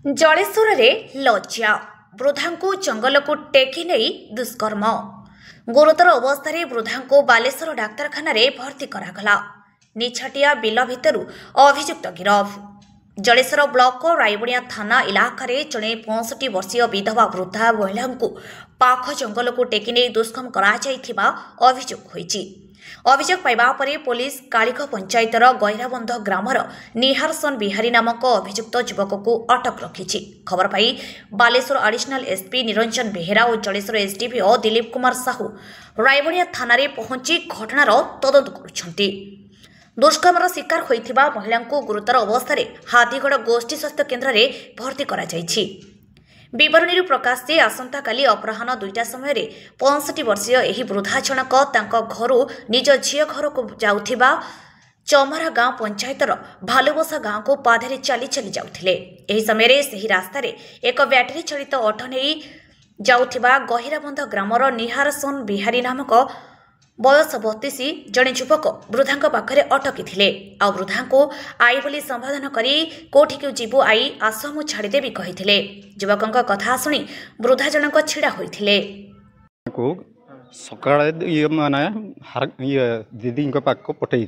जलेश्वर लज्जा वृद्धा को जंगल को टेकी नहीं दुष्कर्म गुरुतर अवस्था वृद्धा को बालेश्वर डाक्तखाना भर्ती करागला। निछाटिया बिल भितर अभियुक्त गिरफ। जलेश्वर ब्लॉक रायबणिया थाना इलाका जड़े 65 वर्षीय विधवा वृद्धा महिला को पाख जंगल को टेकी नहीं दुष्कर्म करा अभियोग होईछि। अभियोग पाइबा परे पुलिस कालिख पंचायतर गहिराबंध ग्रामर निहारसन बिहारी नामक अभियुक्त युवक को अटक रखिछि। खबर पाई बालेश्वर एडिशनल एसपी निरंजन बेहेरा और जलेश्वर एसडीपीओ दिलीप कुमार साहू रायबणिया थाना पहुंची घटनार तदंत करुछन्ति। दुष्कर्मर शिकार होइथिबा महिला को गुरुतर अवस्था हाथीगढ़ गोष्ठी स्वास्थ्य केन्द्र में भर्ती करा जाइछि। विवरणी प्रकाश जे आसंता काली अपराह्न 2टा समय 65 वर्षीय एही वृद्धा जनक तांको घरु निज झियो घर को जाउथिबा चमरा गांव पंचायतर भालुबसा गांव को पाधरे चली चली जाउथिले। एही समय सही रास्ता एक बैटरी चलित ऑटो नहीं जाउथिबा गहिराबंध ग्रामर निहारसन बिहारी नामक बयस 32 जड़े युवक वृद्धा पाखे अटकी थे। आ वृद्धा को आई बोली संबोधन करी कोठी को जीवु आई आस मु छाड़देवी कही युवक कथा शुणी वृद्धा जनक छिड़ा होते सका माने दीदी पाक पठे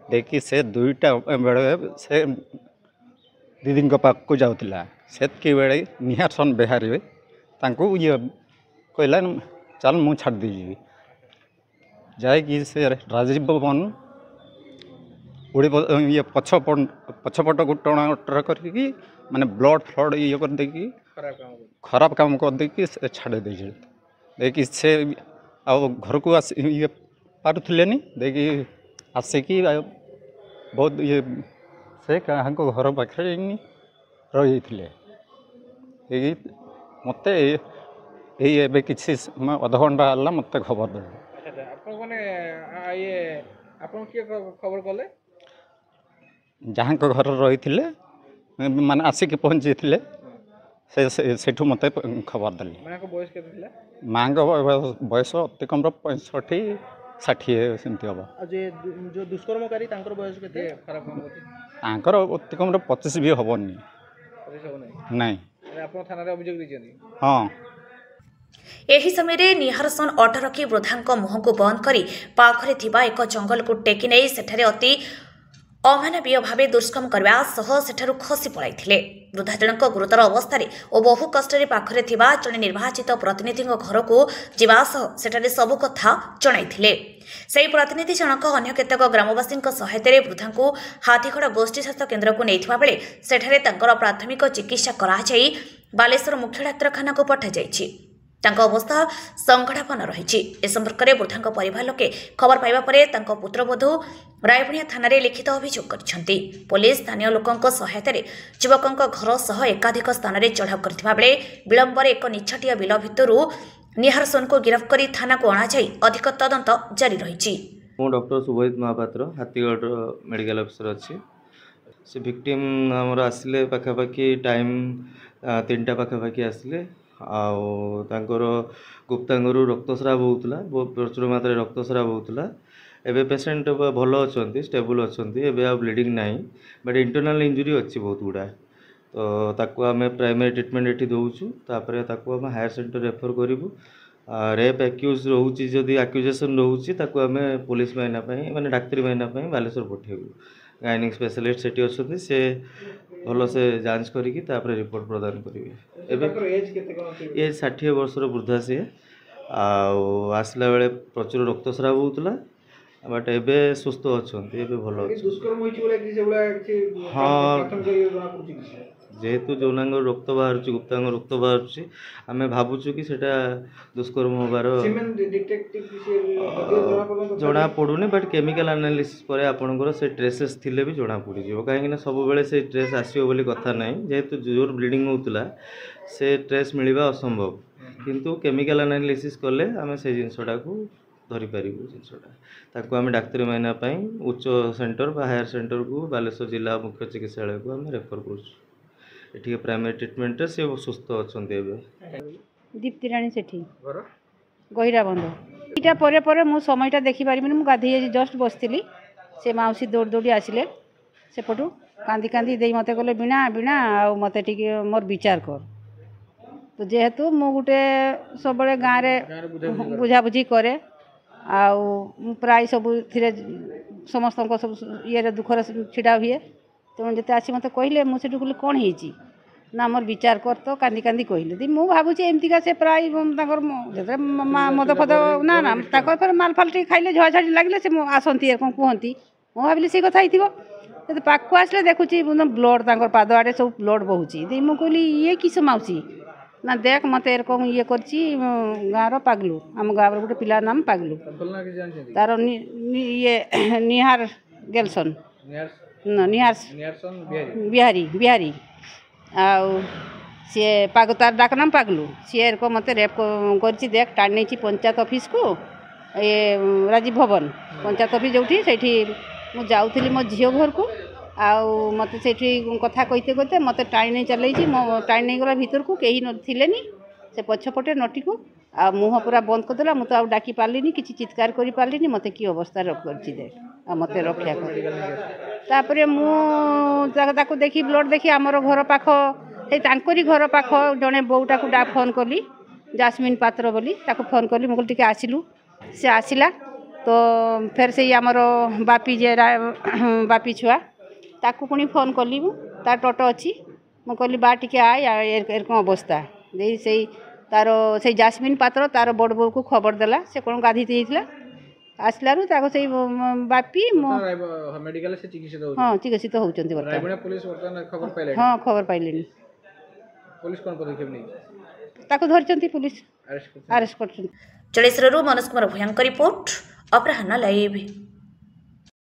देखिए से 2टा बेले से दीदी पाक को जाऊला से बेले निहारसन बेहारी कहला चल मु छाड़ दीजिए जाए से राजीव भवन उड़ी ये पछपट को टणा करके माने ब्लड फ्लड ये कर देकी खराब काम कर देकी छाड़ देखी से घर को ये पारुले देखी आसिकी बहुत ये से क्या घर पाखे रही थे मत ये किसी अध घंटा है मत खबर दे खबर कले जहाँ घर रही माने आसिक पहुँची से मत खबर देली। माँ बयस अति कम 65-60 सेमती हम। जो दुष्कर्मकारी बयस के अति कम 25 भी हेनी ना थाना अभियोग। हाँ एही समय निहारसन ऑटो रखी वृद्धा मुह को बंद करी पाखरे थिबा एक जंगल को टेकी नहीं सेठारे अति अमानवीय भाव दुष्कर्म करबा सह सेठारु खसी पळाइथिले। वृद्धा जनक गुरुतर अवस्था और बहु कष्ट पाखरे थिबा जने निर्वाचित प्रतिनिधि घर को जीवा सह सेठारे सबु कथा जणाइथिले। सेही प्रतिनिधि जनक अन्य केतक ग्रामवासी सहायतारे वृद्धा को हाथीगढ़ गोष्ठी स्वास्थ्य केन्द्र को नैथिबा बेले सेठारे तांकर प्राथमिक चिकित्सा करा जाई बालेश्वर मुख्य डाक्तखाना को पठा जाइछि। तांको अवस्था संकटापन्न रही। ए संपर्क में वृद्धा परिवार लोके खबर पाइबा परे तांको पुत्रवधू रायबणिया थाना लिखित अभियोग करछन्ति। पुलिस स्थानीय लोकंक सहायता युवक घर सह एकाधिक स्थान में चढ़ाऊ करथिबा बेले विलंबर एक निछाटिया बिल भितर निहारसन को गिरफ्त कर थाना को अणाई अधिक तदंत जारी रही। मो doctor सुभजित Mahapatra Hathigarh medical officer अच्छी से विक्टिम आमर आसिले पाखापाखि टाइम 3टा पाखापाखि आसिले आर गुप्तांगरू रक्तस्राव होता प्रचुर मात्रा रक्तस्राव होता। एबे पेशेंट भल अच्छा स्टेबल अच्छा एवं ब्लीडिंग ना बट इंटरनल इंजुरी अच्छी बहुत गुड़ा तो ताको आम प्राइमरी ट्रिटमेंट ये दौचु तापर हायर सेंटर रेफर करूँ। रेप एक्यूज रोचे जदि आक्यूजेसन रोचे आम पुलिस माइना माने डाक्तरी माइना बालेश्वर पठेबू। गायनिक स्पेशलिस्ट सेठी अच्छा से भल से जांच करिकी तापर रिपोर्ट प्रदान करेंगे। ये 60 वर्षर वृद्धा सी आसला बेले प्रचुर रक्तस्राव होता बट एबे सुस्थ अच्छा भल। हाँ जेहेतु जौनांग रक्त बाहर गुप्तांग रक्त बाहर आम भावुँ कि सेटा दुष्कर्म होबार जना पड़ूनी बट केमिकल एनालिसिस पर आपंकर से ट्रेसेस थिले भी जना पड़ कहीं सब बेले से ट्रेस आसो बोली कथा ना जेहेतु जोर ब्लीडिंग होता से ट्रेस मिलवा असंभव किंतु केमिकल एनालिसिस कले आम से जिनसटा को धरी पारू जिनसटा आम डाक्तरी माइना उच्च सेंटर बा हायर सेंटर को बालेश्वर जिला मुख्य चिकित्सालय को आम रेफर कर प्राइमरी ट्रिटमेंट से सुस्थ अच्छा। दीप्ति राणी सेठी गहिराबंध इटा परे परे मु समयटा देखि पारिबिनी मु गाधे जस्ट बसथिली से माउसी दौड़ दौड़ी आसिले सेपटू कांदी कांदी दे मते कहले बिना बिना आ मते टिके मोर विचार कर तो जेहेतु मु गुटे सब गाँव में बुझाबुझी करे आउ प्राय सब समस्त सब ये दुखर छिड़ा हुए तेणु जिते आसी मत कहले मुझे कहली कौन होती ना मोर विचार कर तो कांदी कांदी कहले मु भावुँ एमतीका से प्राय मद फद ना ना फिर माल फाल टे खाइले झड़ा झाड़ी लगे से आसती कौन कहती मु भाविली से कथा ही पाक आसले देखुची ब्लड तक पाद आड़े सब ब्लड बहुची मुझे कहली ये किस माउसी ना देख मत एरकम ये करची गाँव पागलू आम गाँव गोटे पिला नाम पागलू तार ये निहार गेलसन निहार बिहारी बिहारी आउ सी पाग तार डाक नाम पागलू सी एरकम मत रेप कर देख टाण नहीं पंचायत ऑफिस को ये राजीव भवन पंचायत ऑफिस जो मुझे जाऊली मो झील घर को आउ मत से कथा कहते कहते मत टाणी नहीं चलती मो टाणी नहीं गला भीतर को कहीं नथिलेनी से पछपटे नटी को आ मुह पूरा बंद करदेला मुझे आउ डाकी पार्लिनी किसी चित्कार कर पार्लिनी मत कि अवस्था कर दे आ मत रक्षा कर मुझे देखी ब्लड देखी आमर घर पाख तांकरी घर पाख जड़े बोटा को फोन कली जास्मिन पात्र बोली फोन कली मुझे टे आसिलु से आसला तो फिर से आमर बापी जे बापी छुआ ताकू पुणी फोन कली तार टोटो अच्छी मुझे कहली बा टिके आए एरकम अवस्था दे से तार से जास्मिन पात्र तार बड़ बो को खबर देला से कौन गाधी देला आसलारू ताको से बापी मेडिकल से चिकित्सित हाँ चिकित्सित होउचंती रायगढ़ पुलिस वर्तमान खबर पाइले हाँ खबर पाइलेनी पुलिस कौन पदक्षेप नहीं ताको धरचंती पुलिस अरेस्ट करचंती चलेश्वरରୁ मनोज कुमार भूयांक रिपोर्ट अपराह्न लाइव।